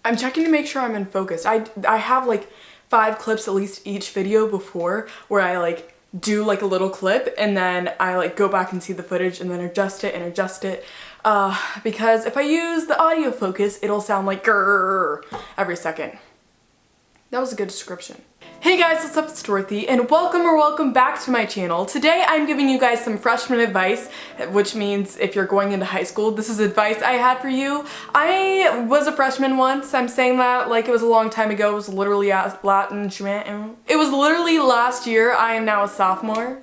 I'm checking to make sure I'm in focus. I have like 5 clips at least each video before where I like do like a little clip and then I like go back and see the footage and then adjust it because if I use the audio focus it'll sound like grrr every second. That was a good description. Hey guys, what's up? It's Dorothy and welcome back to my channel. Today I'm giving you guys some freshman advice, which means if you're going into high school, this is advice I had for you. I was a freshman once. I'm saying that like it was a long time ago. It was literally last year. I am now a sophomore.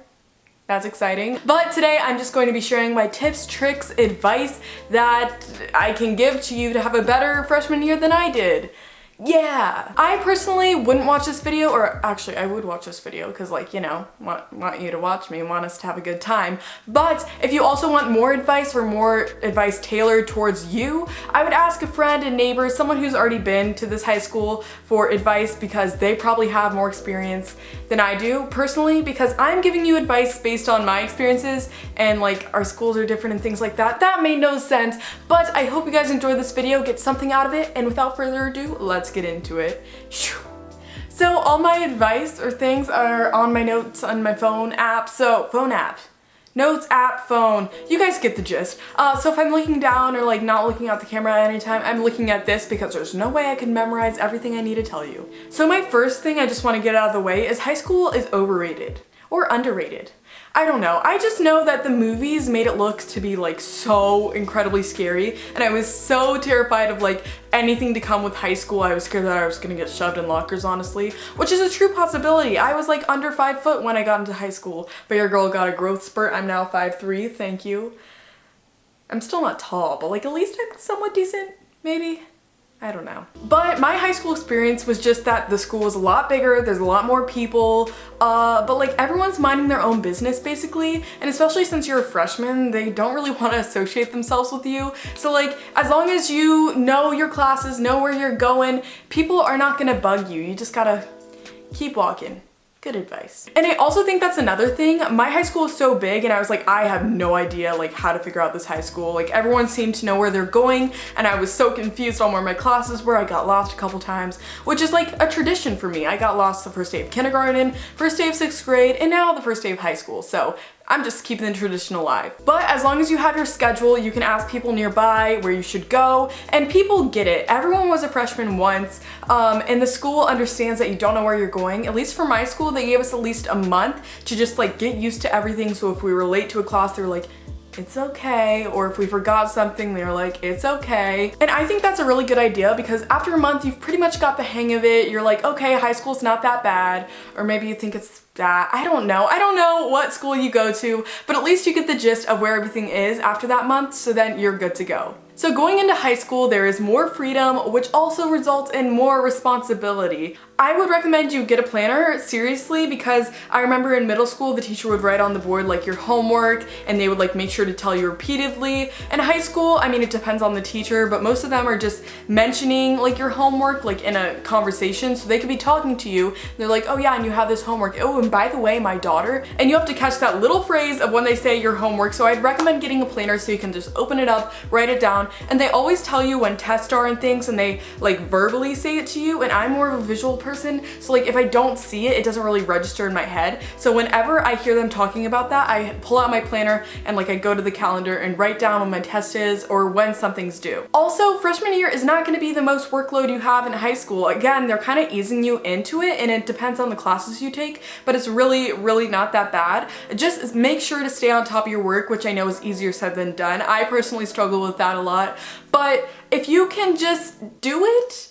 That's exciting. But today I'm just going to be sharing my tips, tricks, advice that I can give to you to have a better freshman year than I did. Yeah! I personally wouldn't watch this video, or actually I would watch this video because like, you know, want you to watch me, want us to have a good time. But if you also want more advice or more advice tailored towards you, I would ask a friend, a neighbor, someone who's already been to this high school for advice because they probably have more experience than I do personally, because I'm giving you advice based on my experiences and like our schools are different and things like that. That made no sense, but I hope you guys enjoyed this video, get something out of it, and without further ado, let's get into it. So all my advice or things are on my notes on my phone app. So phone app. Notes app, phone. You guys get the gist. So if I'm looking down or like not looking at the camera at any time, I'm looking at this because there's no way I can memorize everything I need to tell you. So my first thing I just want to get out of the way is high school is overrated or underrated. I don't know. I just know that the movies made it look to be like so incredibly scary, and I was so terrified of like anything to come with high school. I was scared that I was gonna get shoved in lockers, honestly, which is a true possibility. I was like under 5 foot when I got into high school, but your girl got a growth spurt. I'm now 5'3", thank you. I'm still not tall, but like at least I'm somewhat decent, maybe? I don't know. But my high school experience was just that the school was a lot bigger, there's a lot more people, but like everyone's minding their own business basically, and especially since you're a freshman, they don't really want to associate themselves with you. So like, as long as you know your classes, know where you're going, people are not gonna bug you. You just gotta keep walking. Good advice. And I also think that's another thing. My high school is so big and I was like, I have no idea like how to figure out this high school. Like everyone seemed to know where they're going and I was so confused on where my classes were. I got lost a couple times, which is like a tradition for me. I got lost the first day of kindergarten, first day of 6th grade, and now the first day of high school. So I'm just keeping the tradition alive. But as long as you have your schedule, you can ask people nearby where you should go, and people get it. Everyone was a freshman once, and the school understands that you don't know where you're going. At least for my school, they gave us at least a month to just like get used to everything. So if we were late to a class, they were like, it's okay, or if we forgot something, they were like, it's okay. And I think that's a really good idea because after a month, you've pretty much got the hang of it. You're like, okay, high school's not that bad, or maybe you think it's that. I don't know what school you go to, but at least you get the gist of where everything is after that month, so then you're good to go. So going into high school, there is more freedom, which also results in more responsibility. I would recommend you get a planner, seriously, because I remember in middle school, the teacher would write on the board like your homework, and they would like make sure to tell you repeatedly. In high school, I mean, it depends on the teacher, but most of them are just mentioning like your homework like in a conversation, so they could be talking to you. They're like, oh yeah, and you have this homework. Oh, and by the way, my daughter, and you have to catch that little phrase of when they say your homework. So I'd recommend getting a planner so you can just open it up, write it down, and they always tell you when tests are and things, and they like verbally say it to you, and I'm more of a visual person, so like if I don't see it, it doesn't really register in my head. So whenever I hear them talking about that, I pull out my planner and like I go to the calendar and write down when my test is or when something's due. Also, freshman year is not going to be the most workload you have in high school. Again, they're kind of easing you into it, and it depends on the classes you take, but it's really not that bad. Just make sure to stay on top of your work, which I know is easier said than done. I personally struggle with that a lot, but if you can just do it,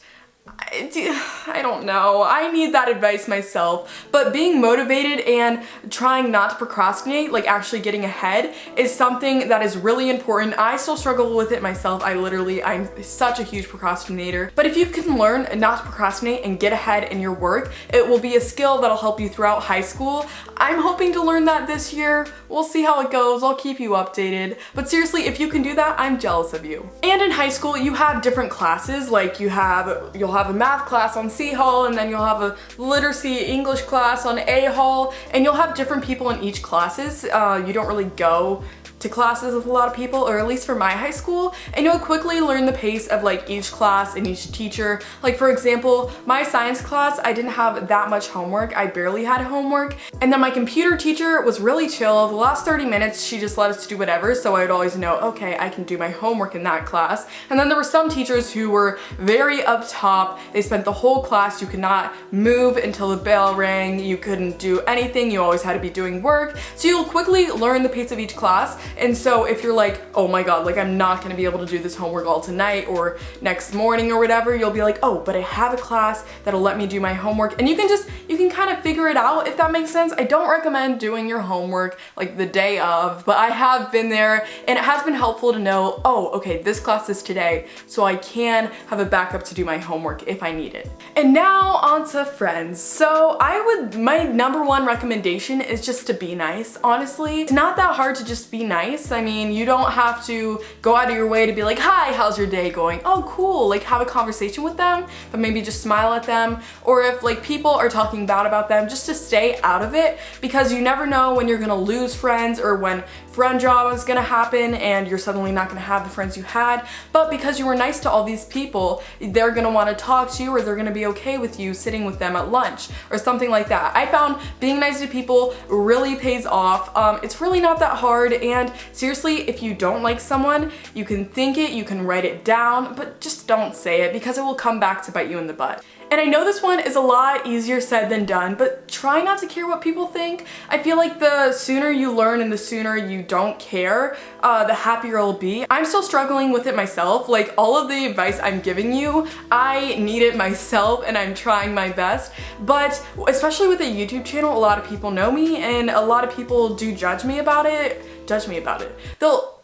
I don't know. I need that advice myself, but being motivated and trying not to procrastinate, like actually getting ahead, is something that is really important. I still struggle with it myself. I'm such a huge procrastinator, but if you can learn not to procrastinate and get ahead in your work, it will be a skill that'll help you throughout high school. I'm hoping to learn that this year. We'll see how it goes. I'll keep you updated, but seriously, if you can do that, I'm jealous of you. And in high school, you have different classes. Like you'll have a math class on C Hall, and then you'll have a literacy English class on A Hall, and you'll have different people in each classes. You don't really go to classes with a lot of people, or at least for my high school, and you'll quickly learn the pace of like each class and each teacher. Like for example, my science class, I didn't have that much homework. I barely had homework. And then my computer teacher was really chill. The last 30 minutes, she just let us do whatever. So I would always know, okay, I can do my homework in that class. And then there were some teachers who were very up top. They spent the whole class, you could not move until the bell rang. You couldn't do anything. You always had to be doing work. So you'll quickly learn the pace of each class. And so if you're like, oh my God, like I'm not gonna be able to do this homework all tonight or next morning or whatever, you'll be like, oh, but I have a class that'll let me do my homework. And you can kind of figure it out, if that makes sense. I don't recommend doing your homework like the day of, but I have been there and it has been helpful to know, oh, okay, this class is today, so I can have a backup to do my homework if I need it. And now on to friends. So my number one recommendation is just to be nice, honestly. It's not that hard to just be nice. I mean, you don't have to go out of your way to be like, hi, how's your day going? Oh, cool. Like have a conversation with them, but maybe just smile at them. Or if like people are talking bad about them, just to stay out of it, because you never know when you're gonna lose friends or when friend drama is gonna happen and you're suddenly not gonna have the friends you had. But because you were nice to all these people, they're gonna wanna talk to you, or they're gonna be okay with you sitting with them at lunch or something like that. I found being nice to people really pays off. It's really not that hard, and seriously, if you don't like someone, you can think it, you can write it down, but just don't say it because it will come back to bite you in the butt. And I know this one is a lot easier said than done, but try not to care what people think. I feel like the sooner you learn and the sooner you don't care, the happier you'll be. I'm still struggling with it myself. Like all of the advice I'm giving you, I need it myself and I'm trying my best. But especially with a YouTube channel, a lot of people know me and a lot of people do judge me about it.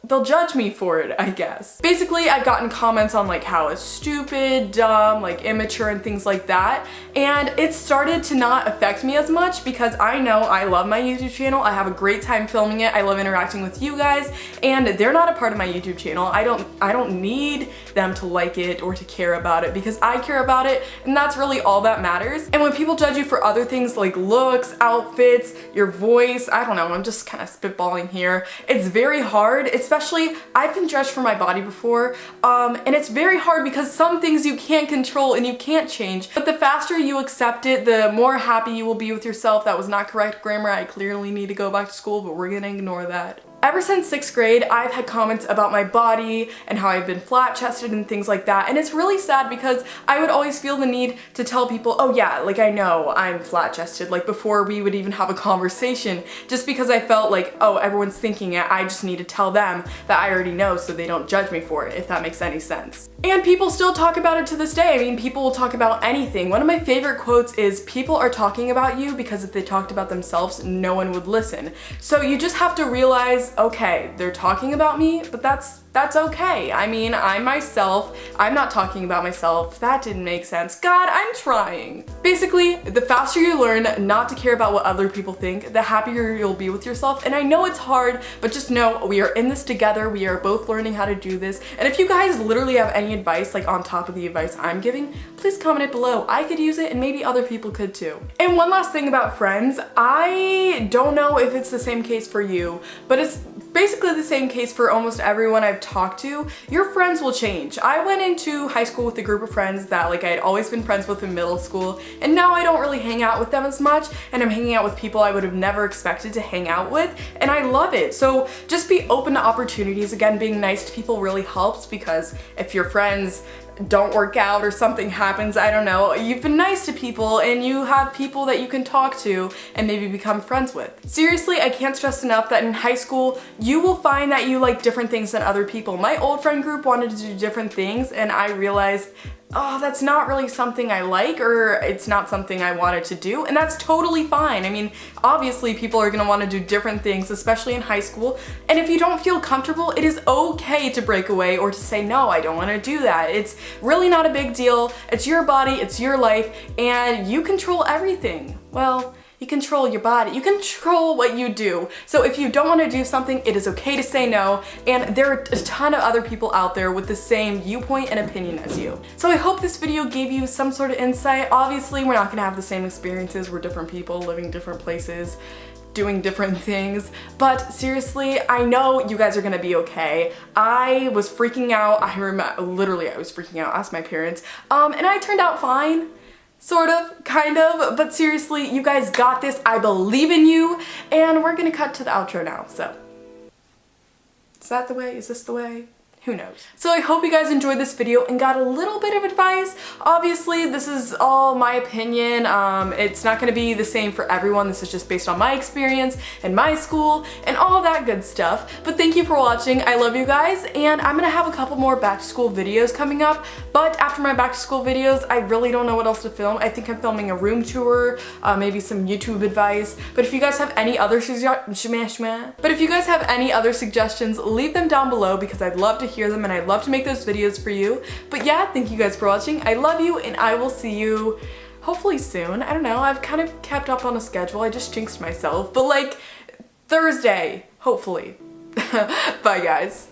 They'll judge me for it, I guess. Basically, I've gotten comments on like how it's stupid, dumb, like immature and things like that. And it started to not affect me as much because I know I love my YouTube channel. I have a great time filming it. I love interacting with you guys, and they're not a part of my YouTube channel. I don't need them to like it or to care about it because I care about it, and that's really all that matters. And when people judge you for other things like looks, outfits, your voice, I don't know, I'm just kind of spitballing here. It's very hard, especially I've been judged for my body before, and it's very hard because some things you can't control and you can't change. But the faster you accept it, the more happy you will be with yourself. That was not correct grammar. I clearly need to go back to school, but we're gonna ignore that. Ever since 6th grade, I've had comments about my body and how I've been flat-chested and things like that, and it's really sad because I would always feel the need to tell people, oh yeah, like I know I'm flat-chested, like before we would even have a conversation, just because I felt like, oh, everyone's thinking it, I just need to tell them that I already know so they don't judge me for it, if that makes any sense. And people still talk about it to this day. I mean, people will talk about anything. One of my favorite quotes is, people are talking about you because if they talked about themselves, no one would listen. So you just have to realize, okay, they're talking about me, but that's okay. I mean, I'm myself. I'm not talking about myself. That didn't make sense. God, I'm trying. Basically, the faster you learn not to care about what other people think, the happier you'll be with yourself. And I know it's hard, but just know we are in this together. We are both learning how to do this. And if you guys literally have any advice, like on top of the advice I'm giving, please comment it below. I could use it and maybe other people could too. And one last thing about friends, I don't know if it's the same case for you, but it's basically the same case for almost everyone I've talked to. Your friends will change. I went into high school with a group of friends that like I had always been friends with in middle school, and now I don't really hang out with them as much, and I'm hanging out with people I would have never expected to hang out with, and I love it. So just be open to opportunities. Again, being nice to people really helps, because if your friends don't work out or something happens, I don't know, you've been nice to people and you have people that you can talk to and maybe become friends with. Seriously, I can't stress enough that in high school, you will find that you like different things than other people. My old friend group wanted to do different things, and I realized, oh, that's not really something I like, or it's not something I wanted to do, and that's totally fine. I mean, obviously people are gonna want to do different things, especially in high school, and if you don't feel comfortable, it is okay to break away or to say, no, I don't want to do that. It's really not a big deal. It's your body, it's your life, and you control everything. Well, you control your body. You control what you do. So if you don't want to do something, it is okay to say no, and there are a ton of other people out there with the same viewpoint and opinion as you. So I hope this video gave you some sort of insight. Obviously, we're not gonna have the same experiences. We're different people living different places, doing different things, but seriously, I know you guys are gonna be okay. I was freaking out. I remember, literally, I was freaking out. Asked my parents, and I turned out fine. Sort of, kind of, but seriously, you guys got this. I believe in you, and we're gonna cut to the outro now, so. Is that the way? Is this the way? Who knows? So I hope you guys enjoyed this video and got a little bit of advice. Obviously, this is all my opinion. It's not gonna be the same for everyone. This is just based on my experience and my school and all that good stuff. But thank you for watching. I love you guys, and I'm gonna have a couple more back to school videos coming up. But after my back to school videos, I really don't know what else to film. I think I'm filming a room tour, maybe some YouTube advice. But if you guys have any other suggestions, leave them down below because I'd love to hear them and I'd love to make those videos for you. But yeah, thank you guys for watching. I love you, and I will see you hopefully soon. I don't know, I've kind of kept up on a schedule. I just jinxed myself, but like Thursday, hopefully. Bye guys.